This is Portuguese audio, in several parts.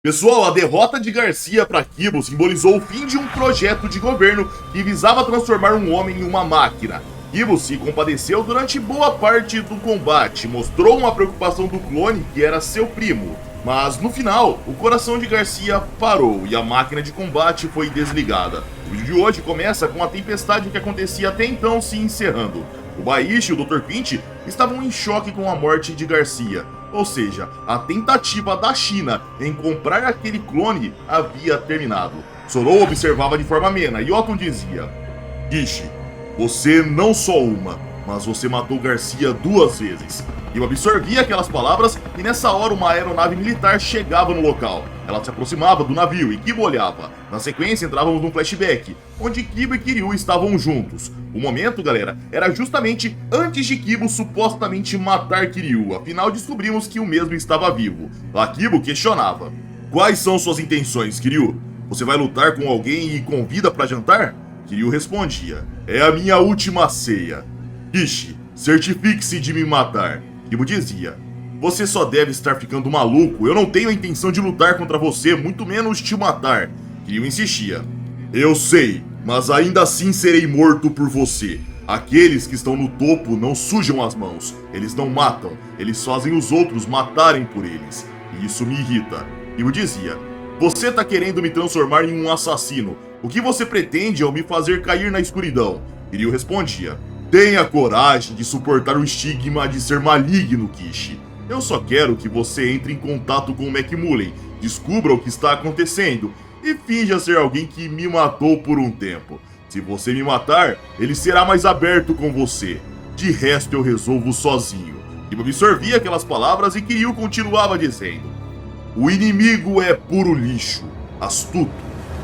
Pessoal, a derrota de Garcia para Kibo simbolizou o fim de um projeto de governo que visava transformar um homem em uma máquina. Kibo se compadeceu durante boa parte do combate, mostrou uma preocupação do clone que era seu primo. Mas no final, o coração de Garcia parou e a máquina de combate foi desligada. O vídeo de hoje começa com a tempestade que acontecia até então se encerrando. O Baishi e o Dr. Quint estavam em choque com a morte de Garcia. Ou seja, a tentativa da China em comprar aquele clone havia terminado. Sorou observava de forma amena e Otton dizia: Kishi, você não só uma, mas você matou Garcia 2 vezes. Eu absorvia aquelas palavras e nessa hora uma aeronave militar chegava no local. Ela se aproximava do navio e Kibo olhava. Na sequência entrávamos num flashback, onde Kibo e Kiryu estavam juntos. O momento, galera, era justamente antes de Kibo supostamente matar Kiryu, afinal descobrimos que o mesmo estava vivo. Lá Kibo questionava: quais são suas intenções, Kiryu? Você vai lutar com alguém e convida para jantar? Kiryu respondia: é a minha última ceia. Kishi, certifique-se de me matar. Kibo dizia: você só deve estar ficando maluco, eu não tenho a intenção de lutar contra você, muito menos te matar. Kiryu insistia: eu sei, mas ainda assim serei morto por você. Aqueles que estão no topo não sujam as mãos, eles não matam, eles fazem os outros matarem por eles. E isso me irrita. Kibo dizia: você tá querendo me transformar em um assassino. O que você pretende é me fazer cair na escuridão. Kiryu respondia: tenha coragem de suportar o estigma de ser maligno, Kishi. Eu só quero que você entre em contato com o McMullen, descubra o que está acontecendo e finja ser alguém que me matou por um tempo. Se você me matar, ele será mais aberto com você. De resto eu resolvo sozinho. Kibo absorvia aquelas palavras e Kiryu continuava dizendo: o inimigo é puro lixo, astuto,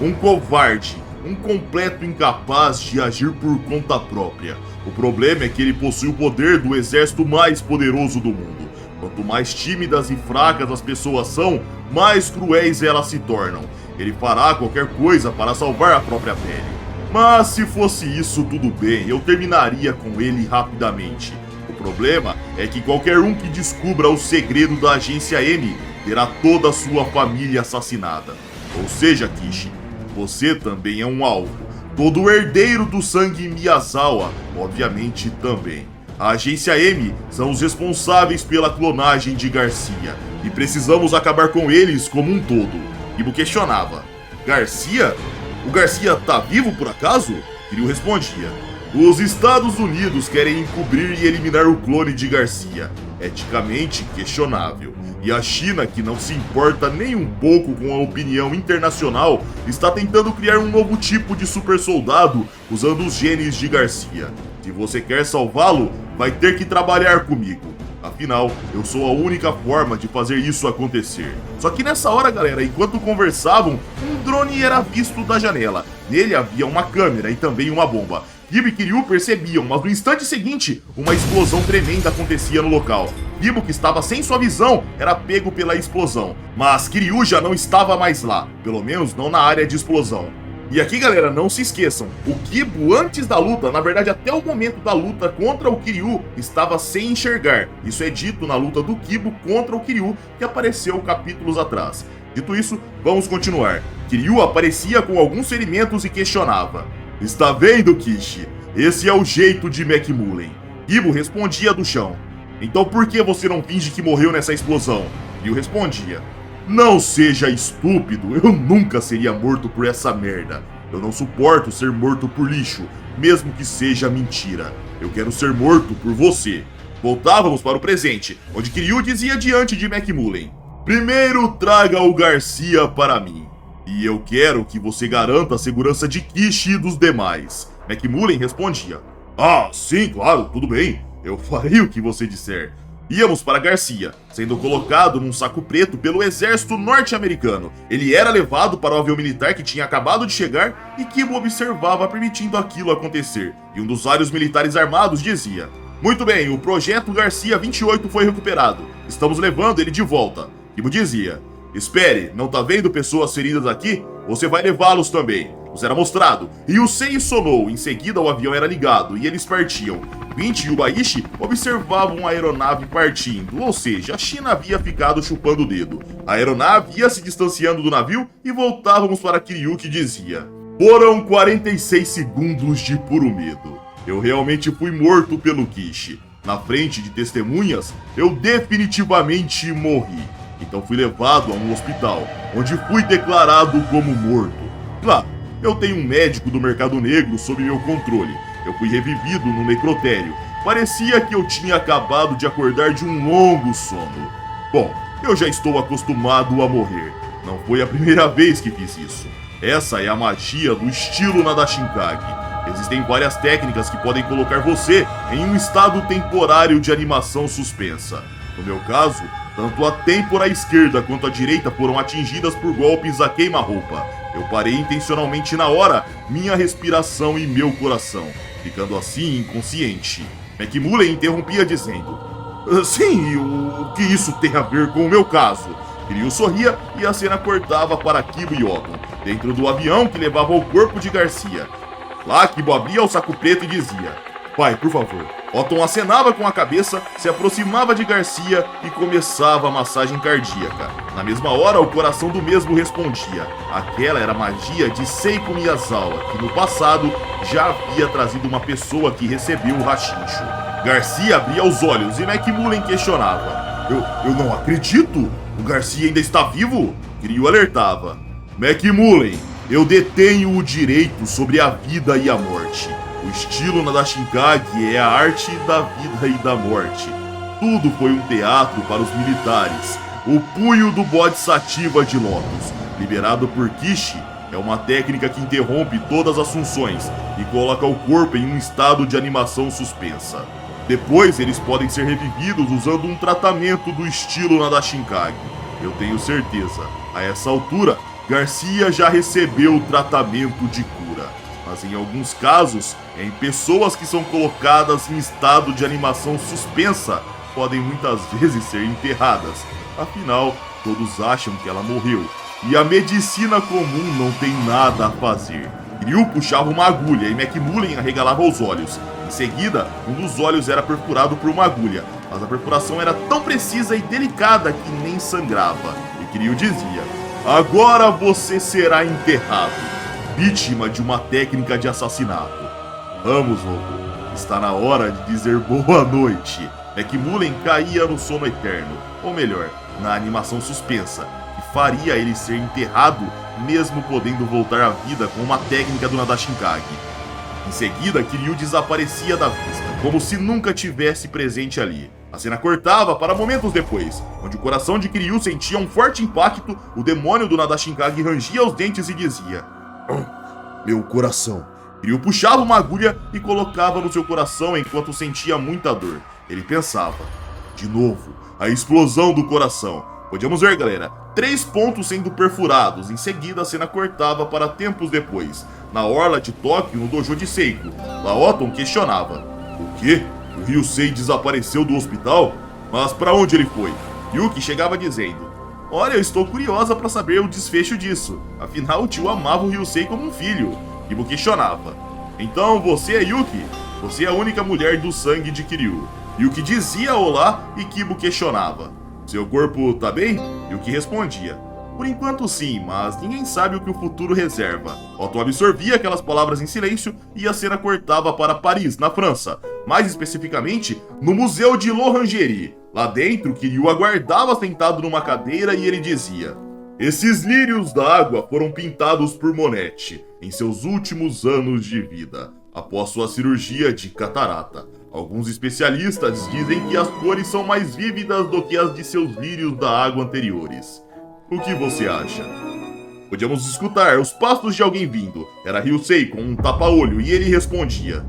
um covarde, um completo incapaz de agir por conta própria. O problema é que ele possui o poder do exército mais poderoso do mundo. Quanto mais tímidas e fracas as pessoas são, mais cruéis elas se tornam. Ele fará qualquer coisa para salvar a própria pele. Mas se fosse isso, tudo bem, eu terminaria com ele rapidamente. O problema é que qualquer um que descubra o segredo da Agência M terá toda a sua família assassinada. Ou seja, Kishi, você também é um alvo. Todo herdeiro do sangue Miyazawa, obviamente, também. A Agência M são os responsáveis pela clonagem de Garcia, e precisamos acabar com eles como um todo. Kibo questionava: Garcia? O Garcia tá vivo por acaso? Kiryu respondia: os Estados Unidos querem encobrir e eliminar o clone de Garcia. Eticamente questionável. E a China, que não se importa nem um pouco com a opinião internacional, está tentando criar um novo tipo de super soldado usando os genes de Garcia. Se você quer salvá-lo, vai ter que trabalhar comigo. Afinal, eu sou a única forma de fazer isso acontecer. Só que nessa hora, galera, enquanto conversavam, um drone era visto da janela. Nele havia uma câmera e também uma bomba. Kibo e Kiryu percebiam, mas no instante seguinte, uma explosão tremenda acontecia no local. Kibo, que estava sem sua visão, era pego pela explosão. Mas Kiryu já não estava mais lá, pelo menos não na área de explosão. E aqui, galera, não se esqueçam, o Kibo antes da luta, na verdade até o momento da luta contra o Kiryu, estava sem enxergar. Isso é dito na luta do Kibo contra o Kiryu, que apareceu capítulos atrás. Dito isso, vamos continuar. Kiryu aparecia com alguns ferimentos e questionava: está vendo, Kishi? Esse é o jeito de McMullen. Kibo respondia do chão: então por que você não finge que morreu nessa explosão? Kiryu respondia: não seja estúpido, eu nunca seria morto por essa merda. Eu não suporto ser morto por lixo, mesmo que seja mentira. Eu quero ser morto por você. Voltávamos para o presente, onde Kiryu dizia diante de McMullen: primeiro traga o Garcia para mim. E eu quero que você garanta a segurança de Kishi e dos demais. McMullen respondia: ah, sim, claro, tudo bem. Eu farei o que você disser. Íamos para Garcia, sendo colocado num saco preto pelo exército norte-americano. Ele era levado para o avião militar que tinha acabado de chegar e Kibo observava permitindo aquilo acontecer. E um dos vários militares armados dizia: muito bem, o projeto Garcia 28 foi recuperado. Estamos levando ele de volta. Kibo dizia: espere, não tá vendo pessoas feridas aqui? Você vai levá-los também. Era mostrado. Ryusei sonou, em seguida o avião era ligado e eles partiam. 20 e Ubaishi observavam a aeronave partindo, ou seja, a China havia ficado chupando o dedo. A aeronave ia se distanciando do navio e voltávamos para Kiryu, que dizia: foram 46 segundos de puro medo. Eu realmente fui morto pelo Kishi. Na frente de testemunhas, eu definitivamente morri. Então fui levado a um hospital, onde fui declarado como morto. Claro, eu tenho um médico do mercado negro sob meu controle. Eu fui revivido no necrotério. Parecia que eu tinha acabado de acordar de um longo sono. Bom, eu já estou acostumado a morrer. Não foi a primeira vez que fiz isso. Essa é a magia do estilo Nadashinkage. Existem várias técnicas que podem colocar você em um estado temporário de animação suspensa. No meu caso, tanto a têmpora esquerda quanto a direita foram atingidas por golpes a queima-roupa. Eu parei intencionalmente na hora minha respiração e meu coração, ficando assim inconsciente. McMullen interrompia dizendo: sim, o que isso tem a ver com o meu caso? Kiryu sorria e a cena cortava para Kibo e Otton, dentro do avião que levava o corpo de Garcia. Lá, Kibo abria o saco preto e dizia: pai, por favor. Otton acenava com a cabeça, se aproximava de Garcia e começava a massagem cardíaca. Na mesma hora, o coração do mesmo respondia. Aquela era a magia de Seiko Miyazawa, que no passado já havia trazido uma pessoa que recebeu o Hashinsho. Garcia abria os olhos e McMullen questionava: Eu não acredito! O Garcia ainda está vivo? Kiryu alertava: McMullen, eu detenho o direito sobre a vida e a morte. O estilo Nadashinkage é a arte da vida e da morte. Tudo foi um teatro para os militares. O punho do Bodhisattva de Lotus, liberado por Kishi, é uma técnica que interrompe todas as funções e coloca o corpo em um estado de animação suspensa. Depois eles podem ser revividos usando um tratamento do estilo Nadashinkage. Eu tenho certeza, a essa altura, Garcia já recebeu o tratamento de cura. Mas em alguns casos, em pessoas que são colocadas em estado de animação suspensa, podem muitas vezes ser enterradas. Afinal, todos acham que ela morreu. E a medicina comum não tem nada a fazer. Kiryu puxava uma agulha e McMullen arregalava os olhos. Em seguida, um dos olhos era perfurado por uma agulha, mas a perfuração era tão precisa e delicada que nem sangrava. E Kiryu dizia: agora você será enterrado. Vítima de uma técnica de assassinato. Vamos, robô. Está na hora de dizer boa noite. McMullen caía no sono eterno, ou melhor, na animação suspensa, que faria ele ser enterrado, mesmo podendo voltar à vida com uma técnica do Nadashinkage. Em seguida, Kiryu desaparecia da vista, como se nunca tivesse presente ali. A cena cortava para momentos depois, onde o coração de Kiryu sentia um forte impacto, o demônio do Nadashinkage rangia os dentes e dizia: meu coração. Kiryu puxava uma agulha e colocava no seu coração enquanto sentia muita dor. Ele pensava: de novo, a explosão do coração. Podíamos ver, galera, 3 pontos sendo perfurados. Em seguida, a cena cortava para tempos depois, na orla de Tóquio, no dojo de Seiko. Lá Otton questionava: o quê? O Ryusei desapareceu do hospital? Mas para onde ele foi? Yuki chegava dizendo: olha, eu estou curiosa para saber o desfecho disso. Afinal, o tio amava o Ryusei como um filho. Kibo questionava: então você é Yuki? Você é a única mulher do sangue de Kiryu. Yuki dizia olá e Kibo questionava: seu corpo tá bem? Yuki respondia: por enquanto sim, mas ninguém sabe o que o futuro reserva. Otto absorvia aquelas palavras em silêncio e a cena cortava para Paris, na França. Mais especificamente, no Museu de l'Orangerie. Lá dentro, Kiryu aguardava sentado numa cadeira e ele dizia: esses lírios da água foram pintados por Monet em seus últimos anos de vida, após sua cirurgia de catarata. Alguns especialistas dizem que as cores são mais vívidas do que as de seus lírios da água anteriores. O que você acha? Podíamos escutar os passos de alguém vindo. Era Ryusei com um tapa-olho e ele respondia: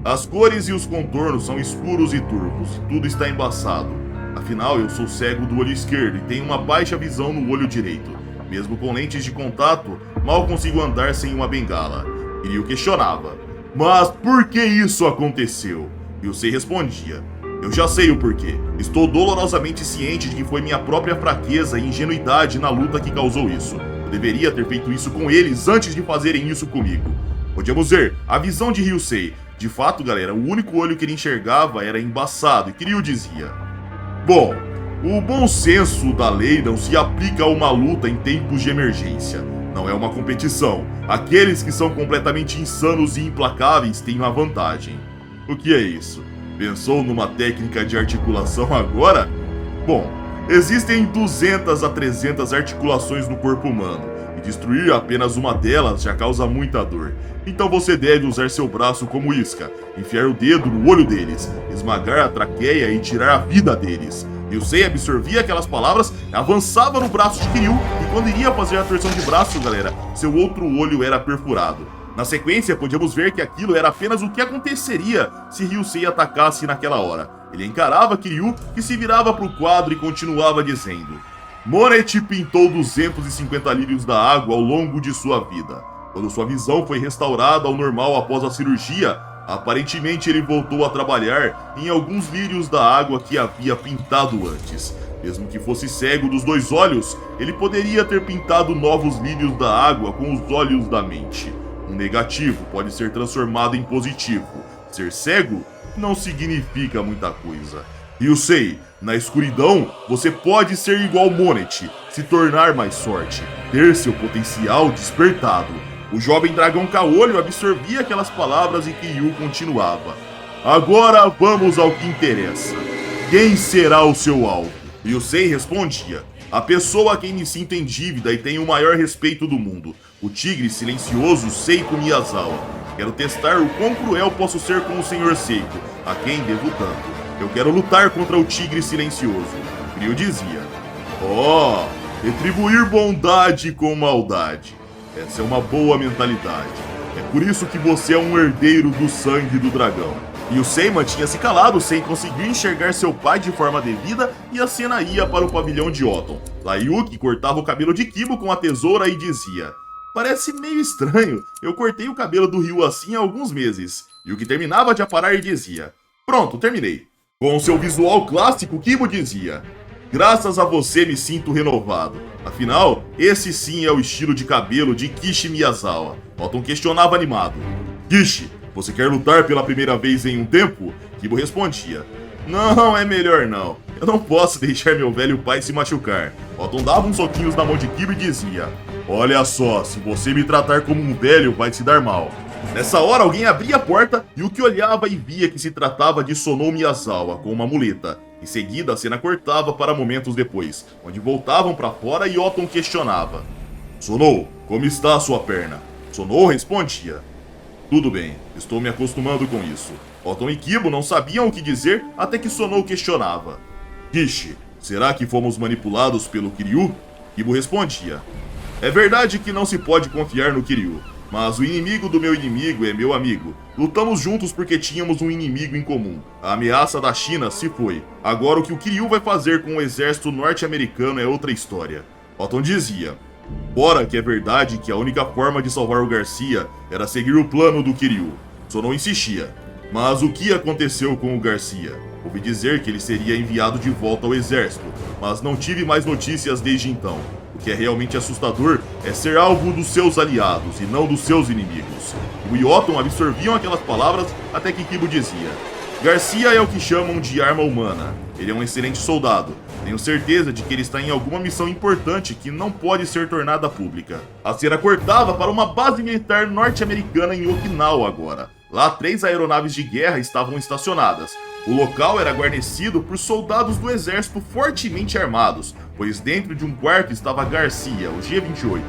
as cores e os contornos são escuros e turvos, e tudo está embaçado. Afinal, eu sou cego do olho esquerdo e tenho uma baixa visão no olho direito. Mesmo com lentes de contato, mal consigo andar sem uma bengala. Kiryu questionava: mas por que isso aconteceu? Ryusei respondia: eu já sei o porquê. Estou dolorosamente ciente de que foi minha própria fraqueza e ingenuidade na luta que causou isso. Eu deveria ter feito isso com eles antes de fazerem isso comigo. Podíamos ver a visão de Ryusei. De fato, galera, o único olho que ele enxergava era embaçado e Kiryu dizia: bom, o bom senso da lei não se aplica a uma luta em tempos de emergência. Não é uma competição. Aqueles que são completamente insanos e implacáveis têm uma vantagem. O que é isso? Pensou numa técnica de articulação agora? Bom, existem 200 a 300 articulações no corpo humano, e destruir apenas uma delas já causa muita dor. Então você deve usar seu braço como isca, enfiar o dedo no olho deles, esmagar a traqueia e tirar a vida deles. Ryusei absorvia aquelas palavras, avançava no braço de Kiryu, e quando iria fazer a torção de braço, galera, seu outro olho era perfurado. Na sequência, podíamos ver que aquilo era apenas o que aconteceria se Ryusei atacasse naquela hora. Ele encarava Kiryu, que se virava para o quadro e continuava dizendo: Monet pintou 250 lírios da água ao longo de sua vida. Quando sua visão foi restaurada ao normal após a cirurgia, aparentemente ele voltou a trabalhar em alguns lírios da água que havia pintado antes. Mesmo que fosse cego dos 2 olhos, ele poderia ter pintado novos lírios da água com os olhos da mente. Um negativo pode ser transformado em positivo. Ser cego não significa muita coisa. Ryusei, na escuridão, você pode ser igual Monet, se tornar mais forte, ter seu potencial despertado. O jovem dragão caolho absorvia aquelas palavras e Kiryu continuava: agora vamos ao que interessa. Quem será o seu alvo? Ryusei respondia: a pessoa a quem me sinto em dívida e tenho o maior respeito do mundo. O tigre silencioso Seiko Miyazawa. Quero testar o quão cruel posso ser com o Sr. Seiko, a quem devo tanto. Eu quero lutar contra o tigre silencioso. Kiryu dizia: retribuir bondade com maldade. Essa é uma boa mentalidade. É por isso que você é um herdeiro do sangue do dragão. Ryusei mantinha-se calado sem conseguir enxergar seu pai de forma devida e a cena ia para o pavilhão de Oton. Layuki cortava o cabelo de Kibo com a tesoura e dizia: parece meio estranho, eu cortei o cabelo do Ryu assim há alguns meses. Yuki terminava de aparar e dizia: pronto, terminei. Com seu visual clássico, Kibo dizia: graças a você me sinto renovado. Afinal, esse sim é o estilo de cabelo de Kishi Miyazawa. Oton questionava animado: Kishi, você quer lutar pela primeira vez em um tempo? Kibo respondia: não, é melhor não. Eu não posso deixar meu velho pai se machucar. Oton dava uns soquinhos na mão de Kibo e dizia: olha só, se você me tratar como um velho, vai se dar mal. Nessa hora, alguém abria a porta e o que olhava e via que se tratava de Sonou Miyazawa com uma muleta. Em seguida, a cena cortava para momentos depois, onde voltavam para fora e Oton questionava: Sonou, como está a sua perna? Sonou respondia: tudo bem, estou me acostumando com isso. Oton e Kibo não sabiam o que dizer até que Sonou questionava: Kishi, será que fomos manipulados pelo Kiryu? Kibo respondia: é verdade que não se pode confiar no Kiryu, mas o inimigo do meu inimigo é meu amigo. Lutamos juntos porque tínhamos um inimigo em comum. A ameaça da China se foi. Agora o que o Kiryu vai fazer com o exército norte-americano é outra história. Oton dizia: fora que é verdade que a única forma de salvar o Garcia era seguir o plano do Kiryu. Sonou insistia: mas o que aconteceu com o Garcia? Ouvi dizer que ele seria enviado de volta ao exército, mas não tive mais notícias desde então. O que é realmente assustador é ser alvo dos seus aliados e não dos seus inimigos. O e Oton absorviam aquelas palavras até que Kibo dizia: Garcia é o que chamam de arma humana. Ele é um excelente soldado. Tenho certeza de que ele está em alguma missão importante que não pode ser tornada pública. A cena cortava para uma base militar norte-americana em Okinawa agora. Lá 3 aeronaves de guerra estavam estacionadas. O local era guarnecido por soldados do exército fortemente armados, pois dentro de um quarto estava Garcia, o G-28.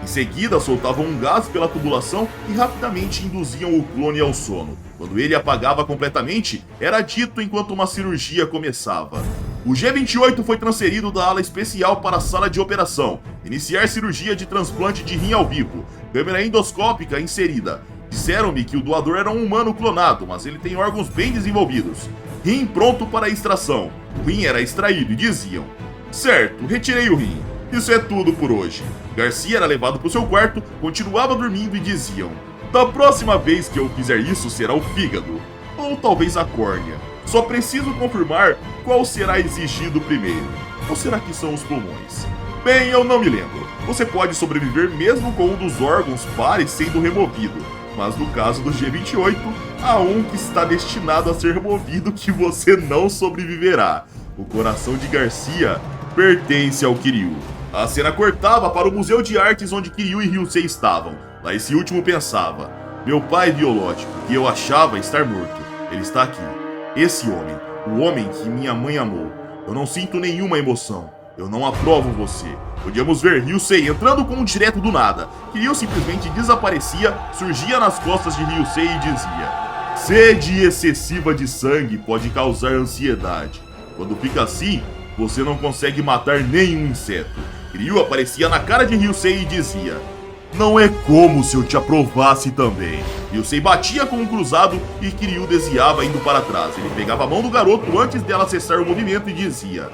Em seguida, soltavam um gás pela tubulação e rapidamente induziam o clone ao sono. Quando ele apagava completamente, era dito enquanto uma cirurgia começava. O G-28 foi transferido da ala especial para a sala de operação. Iniciar cirurgia de transplante de rim ao vivo. Câmera endoscópica inserida. Disseram-me que o doador era um humano clonado, mas ele tem órgãos bem desenvolvidos. Rim pronto para extração. O rim era extraído e diziam: certo, retirei o rim. Isso é tudo por hoje. Garcia era levado para o seu quarto, continuava dormindo e diziam: da próxima vez que eu fizer isso será o fígado. Ou talvez a córnea. Só preciso confirmar qual será exigido primeiro. Ou será que são os pulmões? Bem, eu não me lembro. Você pode sobreviver mesmo com um dos órgãos pares sendo removido, mas no caso do G28, há um que está destinado a ser removido que você não sobreviverá. O coração de Garcia pertence ao Kiryu. A cena cortava para o Museu de Artes onde Kiryu e Ryusei estavam. Lá esse último pensava: meu pai biológico, que eu achava estar morto, ele está aqui. Esse homem, o homem que minha mãe amou. Eu não sinto nenhuma emoção. Eu não aprovo você. Podíamos ver Ryusei entrando com um direto do nada. Kiryu simplesmente desaparecia, surgia nas costas de Ryusei e dizia: sede excessiva de sangue pode causar ansiedade. Quando fica assim, você não consegue matar nenhum inseto. Kiryu aparecia na cara de Ryusei e dizia: não é como se eu te aprovasse também. Ryusei batia com um cruzado e Kiryu desviava indo para trás. Ele pegava a mão do garoto antes dela cessar o movimento e dizia: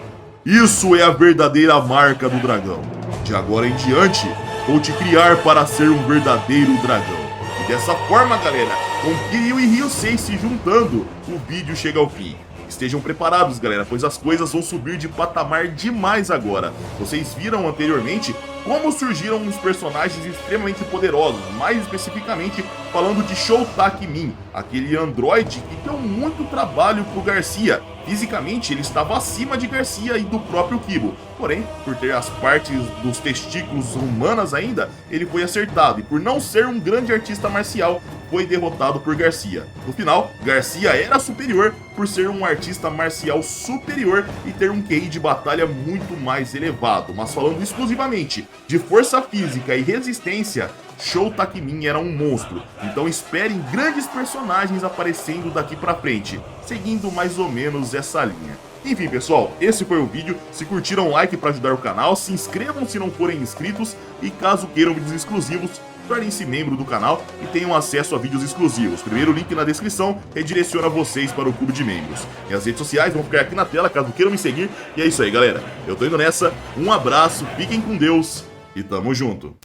isso é a verdadeira marca do dragão. De agora em diante, vou te criar para ser um verdadeiro dragão. E dessa forma, galera, com Kiryu e Ryusei se juntando, o vídeo chega ao fim. Estejam preparados, galera, pois as coisas vão subir de patamar demais agora. Vocês viram anteriormente como surgiram uns personagens extremamente poderosos, mais especificamente falando de Shoutaki Min, aquele androide que deu muito trabalho pro Garcia. Fisicamente ele estava acima de Garcia e do próprio Kibo, porém, por ter as partes dos testículos humanas ainda, ele foi acertado e por não ser um grande artista marcial, foi derrotado por Garcia. No final, Garcia era superior por ser um artista marcial superior e ter um QI de batalha muito mais elevado, mas falando exclusivamente de força física e resistência, Shoutaki Min era um monstro, então esperem grandes personagens aparecendo daqui pra frente, seguindo mais ou menos essa linha. Enfim pessoal, esse foi o vídeo, se curtiram like para ajudar o canal, se inscrevam se não forem inscritos e caso queiram vídeos exclusivos, tornem-se membro do canal e tenham acesso a vídeos exclusivos. Primeiro link na descrição redireciona vocês para o clube de membros. Minhas redes sociais vão ficar aqui na tela caso queiram me seguir. E é isso aí galera, eu tô indo nessa, um abraço, fiquem com Deus e tamo junto.